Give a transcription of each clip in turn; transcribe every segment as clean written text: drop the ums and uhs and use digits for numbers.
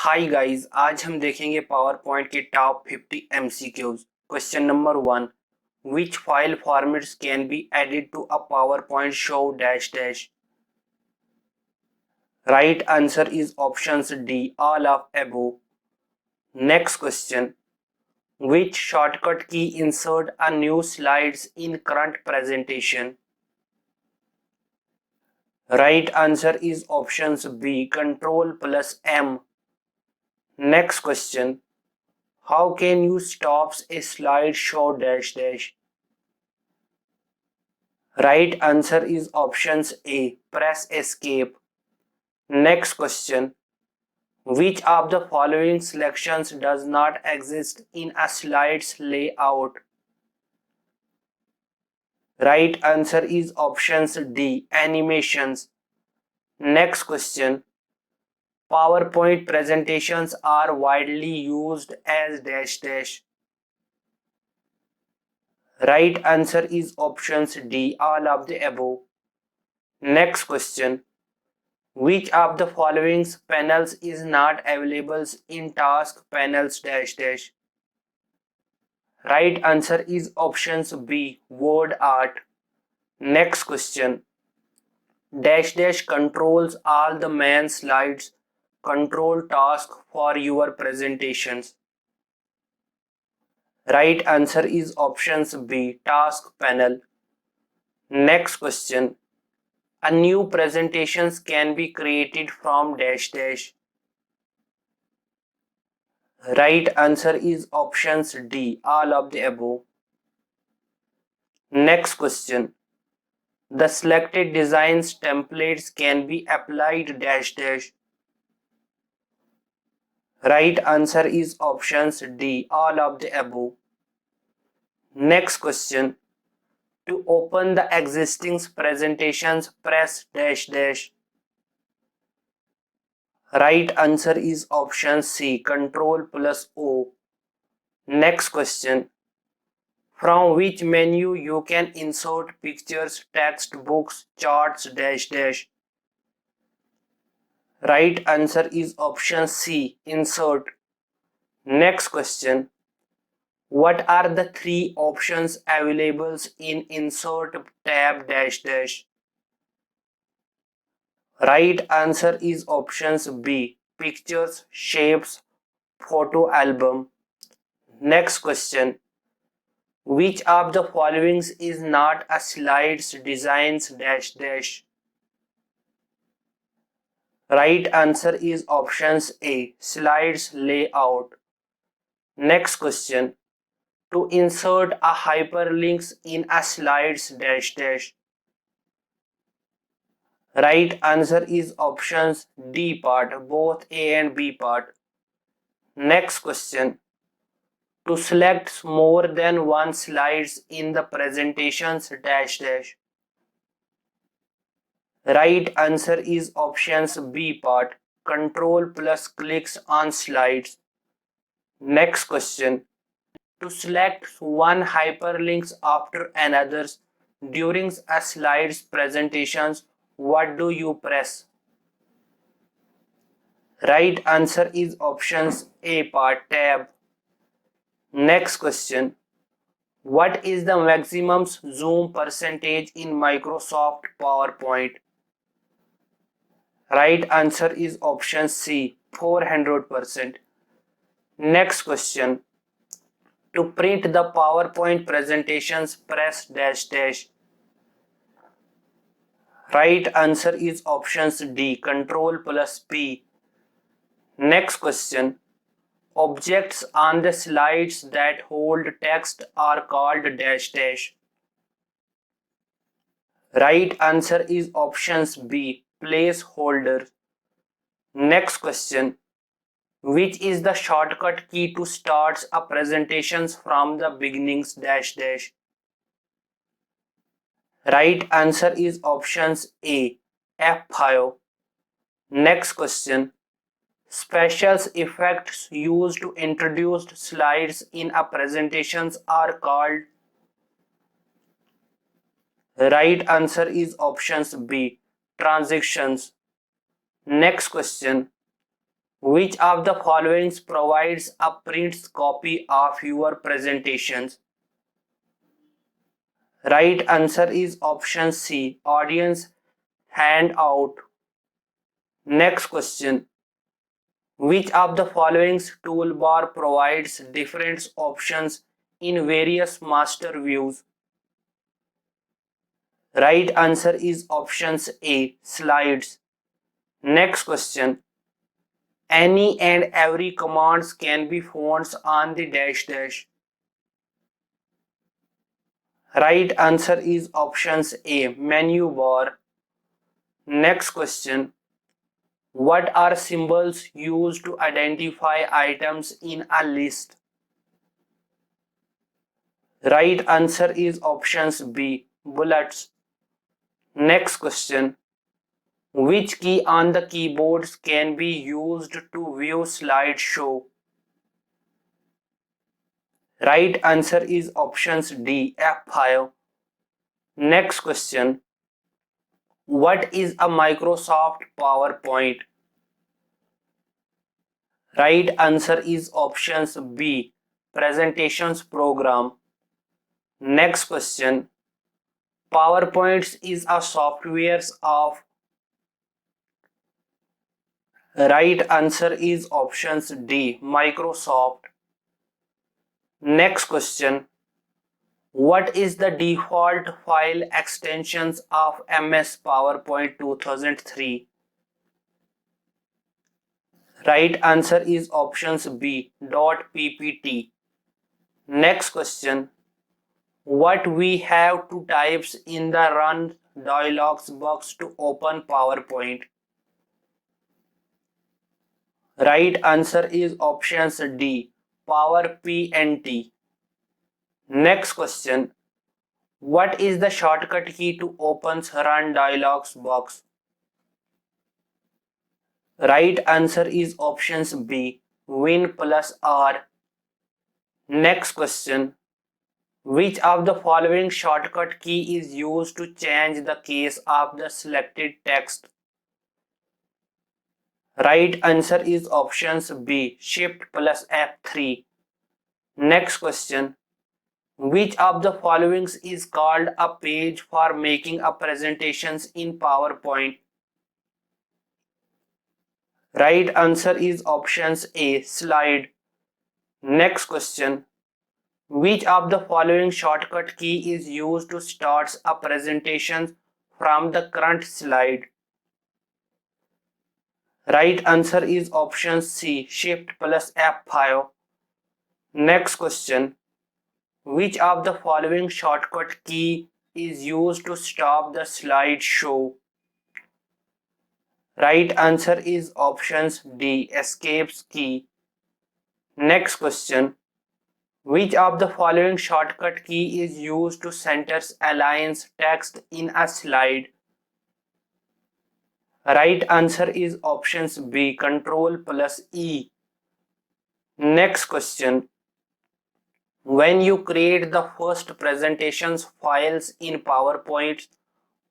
Hi guys, आज हम देखेंगे पावर पॉइंट के top 50 MCQs. Question number 1, which file formats can be added to a PowerPoint show dash dash. Right answer is options D, all of above. Next question, which shortcut key insert a new slides in current presentation? Right answer is options B, control plus M. Next question, how can you stop a slideshow dash dash? Right answer is options A, press escape. Next question, which of the following selections does not exist in a slides layout? Right answer is options D, animations. Next question, PowerPoint presentations are widely used as dash dash. Right answer is options D, all of the above. Next question, which of the following panels is not available in task panels dash dash? Right answer is options B, word art. Next question, dash dash controls all the main slides control task for your presentations. Right answer is options B, task panel. Next question, a new presentations can be created from dash dash. Right answer is options D, all of the above. Next question, the selected designs templates can be applied dash dash. Right answer is options D, all of the above. Next question, to open the existing presentations press dash dash. Right answer is option C, control plus O. Next question, from which menu you can insert pictures, text, books, charts dash dash. Right answer is option C, insert. Next question, what are the three options available in insert tab dash dash? Right answer is options B, pictures, shapes, photo album. Next question, which of the following is not a slides designs dash dash? Right answer is options A, slides layout. Next question, to insert a hyperlinks in a slides dash dash. Right answer is options D part, both A and B part. Next question, to select more than one slides in the presentations dash dash. Right answer is options B part, control plus clicks on slides. Next question, to select one hyperlinks after another during a slides presentations, what do you press? Right answer is options A part, tab. Next question, what is the maximum zoom percentage in Microsoft PowerPoint? Right answer is option C, 400%. Next question, to print the PowerPoint presentations press dash dash. Right answer is options D, control plus P. Next question, objects on the slides that hold text are called dash dash. Right answer is options B, placeholder. Next question, which is the shortcut key to start a presentations from the beginnings dash dash? Right answer is options A, F5. Next question, special effects used to introduce slides in a presentations are called. Right answer is options B, transitions. Next question, Which of the following provides a print copy of your presentations? Right answer is option C, audience handout. Next question. Which of the following toolbar provides different options in various master views? Right answer is options A, slides. Next question. Any and every commands can be found on the dash dash. Right answer is options A, menu bar. Next question. What are symbols used to identify items in a list? Right answer is options B, bullets. Next question. Which key on the keyboards can be used to view slideshow? Right answer is options D, F5. Next question. What is a Microsoft PowerPoint? Right answer is options B, presentations program. Next question. PowerPoint is a software of. Right answer is options D, Microsoft. Next question. What is the default file extensions of MS PowerPoint 2003? Right answer is options B, .ppt. Next question. What we have to types in the run dialogs box to open PowerPoint? Right answer is options D, PowerPoint. Next question. What is the shortcut key to open run dialogs box? Right answer is options B, Win plus R. Next question. Which of the following shortcut key is used to change the case of the selected text? Right answer is options B, Shift plus F3. Next question. Which of the following is called a page for making a presentations in PowerPoint? Right answer is options A, slide. Next question. Which of the following shortcut key is used to start a presentation from the current slide? Right answer is option C, Shift plus F5. Next question. Which of the following shortcut key is used to stop the slideshow? Right answer is options D, Escape key. Next question. Which of the following shortcut key is used to center aligns text in a slide? Right answer is options B, Control plus E. Next question. When you create the first presentations files in PowerPoint,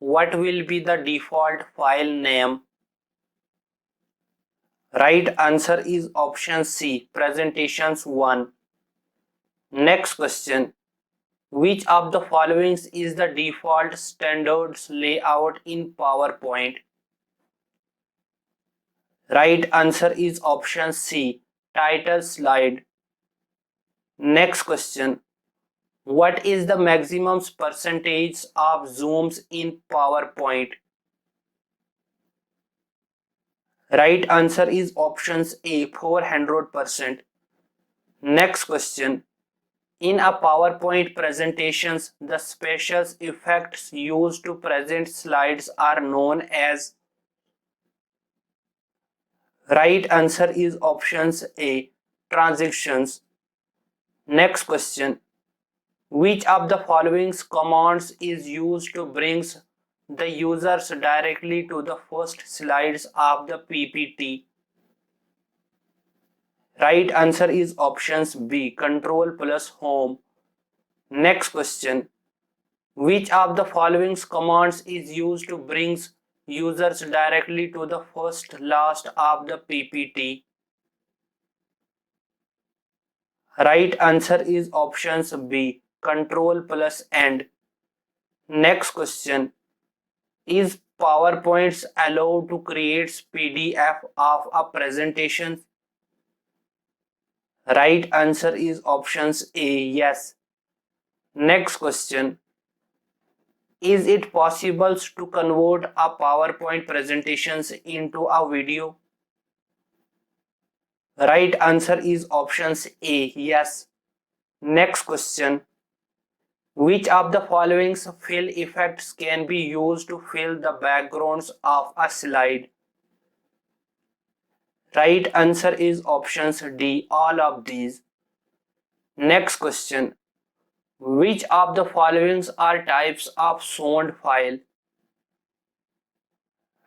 what will be the default file name? Right answer is option C, presentations 1. Next question. Which of the following is the default standards layout in PowerPoint? Right answer is option C, title slide. Next question. What is the maximum percentage of zooms in PowerPoint? Right answer is options A, 400%. Next question. In a PowerPoint presentations, the special effects used to present slides are known as. Right answer is options A, transitions. Next question. Which of the following commands is used to bring the users directly to the first slides of the PPT? Right answer is options B, Control plus Home. Next question. Which of the following commands is used to bring users directly to the first last of the PPT? Right answer is options B, control plus end. Next question. Is PowerPoints allowed to create PDF of a presentation? Right answer is options A, yes. Next question. Is it possible to convert a PowerPoint presentations into a video? Right answer is options A, yes. Next question. Which of the following fill effects can be used to fill the backgrounds of a slide? Right answer is options D, all of these. Next question. Which of the following are types of sound file?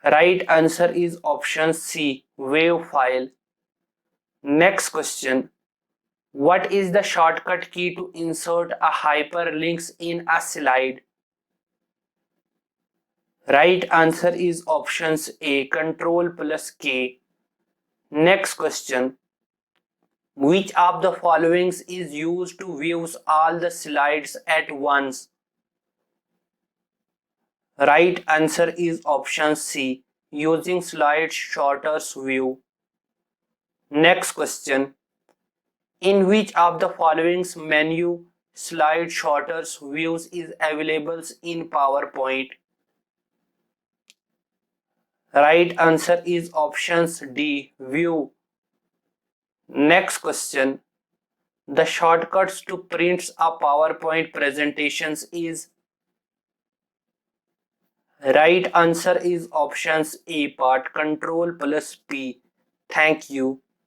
Right answer is option C, wave file. Next question. What is the shortcut key to insert a hyperlinks in a slide? Right answer is options A, control plus K. Next question. Which of the following is used to view all the slides at once? Right answer is option C, using slide sorters view. Next question. In which of the following menu slide sorters views is available in PowerPoint? Right answer is options D, view. Next question. The shortcuts to print a PowerPoint presentations is. Right answer is options A part, control plus P. Thank you.